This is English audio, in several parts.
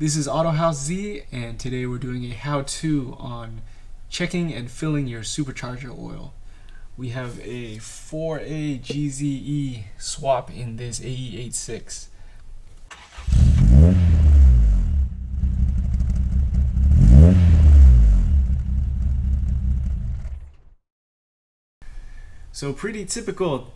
This is Autohaus Z, and today we're doing a how-to on checking and filling your supercharger oil. We have a 4A GZE swap in this AE86. So pretty typical,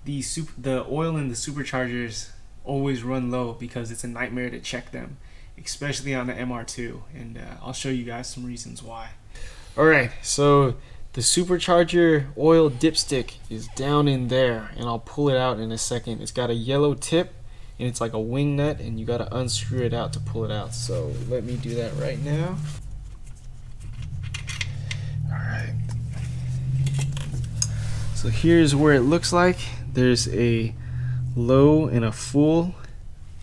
the oil in the superchargers always run low because it's a nightmare to check them, especially on the MR2, and I'll show you guys some reasons why. Alright, so the supercharger oil dipstick is down in there, and I'll pull it out in a second. It's got a yellow tip and it's like a wing nut, and you got to unscrew it out to pull it out. So let me do that right now. Alright, so here's where it looks like. There's a low and a full.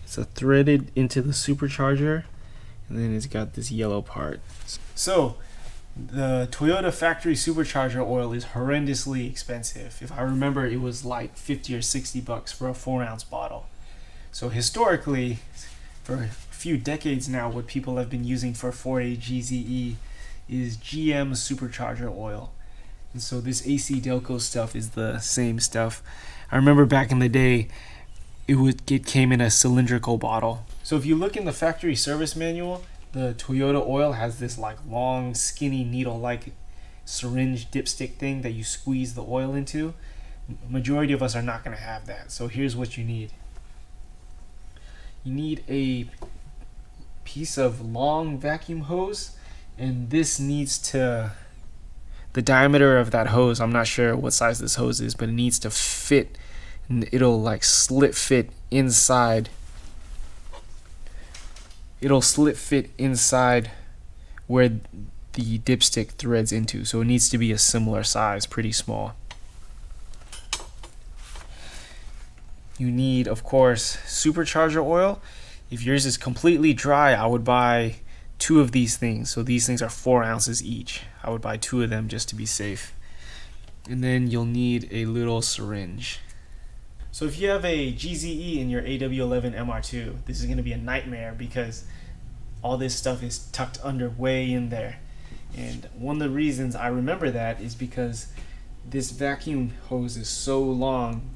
It's a threaded into the supercharger, and then it's got this yellow part. So the Toyota factory supercharger oil is horrendously expensive. If I remember, it was like 50 or 60 bucks for a 4-ounce bottle. So historically, for a few decades now, what people have been using for 4A GZE is GM supercharger oil. And so this AC Delco stuff is the same stuff. I remember back in the day, it came in a cylindrical bottle. So if you look in the factory service manual, the Toyota oil has this like long, skinny, needle-like syringe dipstick thing that you squeeze the oil into. Majority of us are not going to have that. So here's what you need. You need a piece of long vacuum hose, and this needs to, the diameter of that hose, I'm not sure what size this hose is, but it needs to fit, and it'll like slit fit inside. It'll slit fit inside where the dipstick threads into, so it needs to be a similar size, pretty small. You need, of course, supercharger oil. If yours is completely dry, I would buy 2 of these things. So these things are 4 ounces each. I would buy 2 of them just to be safe. And then you'll need a little syringe. So if you have a GZE in your AW11 MR2, this is going to be a nightmare because all this stuff is tucked under way in there. And one of the reasons I remember that is because this vacuum hose is so long.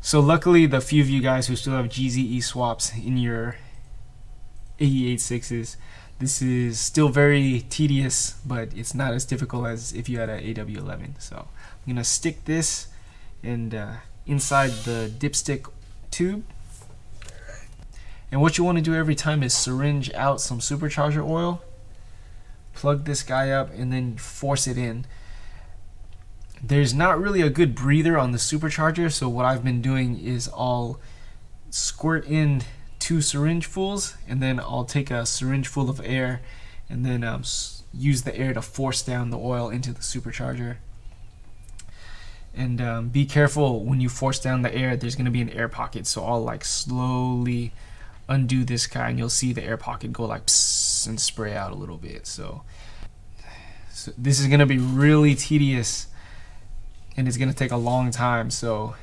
So luckily, the few of you guys who still have GZE swaps in your AE86s, this is still very tedious, but it's not as difficult as if you had an AW11. So I'm going to stick this and inside the dipstick tube. And what you want to do every time is syringe out some supercharger oil, plug this guy up, and then force it in. There's not really a good breather on the supercharger, so what I've been doing is I'll squirt in 2 syringefuls, and then I'll take a syringe full of air and then use the air to force down the oil into the supercharger. And be careful when you force down the air, there's going to be an air pocket, so I'll like slowly undo this guy, and you'll see the air pocket go like psst and spray out a little bit. So this is going to be really tedious, and it's going to take a long time, so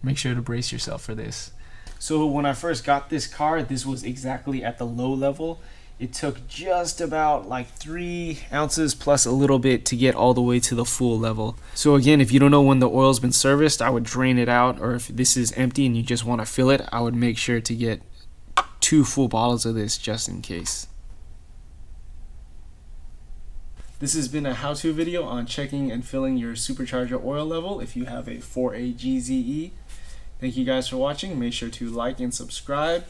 make sure to brace yourself for this. So when I first got this car, this was exactly at the low level. It took just about like 3 ounces plus a little bit to get all the way to the full level. So again, if you don't know when the oil's been serviced, I would drain it out, or if this is empty and you just want to fill it, I would make sure to get 2 full bottles of this just in case. This has been a how-to video on checking and filling your supercharger oil level if you have a 4A GZE. Thank you guys for watching. Make sure to like and subscribe.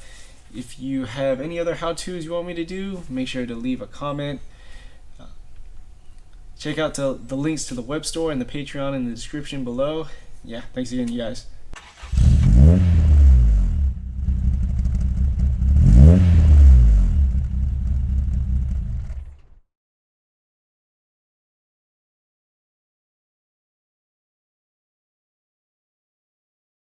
If you have any other how-tos you want me to do, make sure to leave a comment. Check out the links to the web store and the Patreon in the description below. Yeah, thanks again, you guys.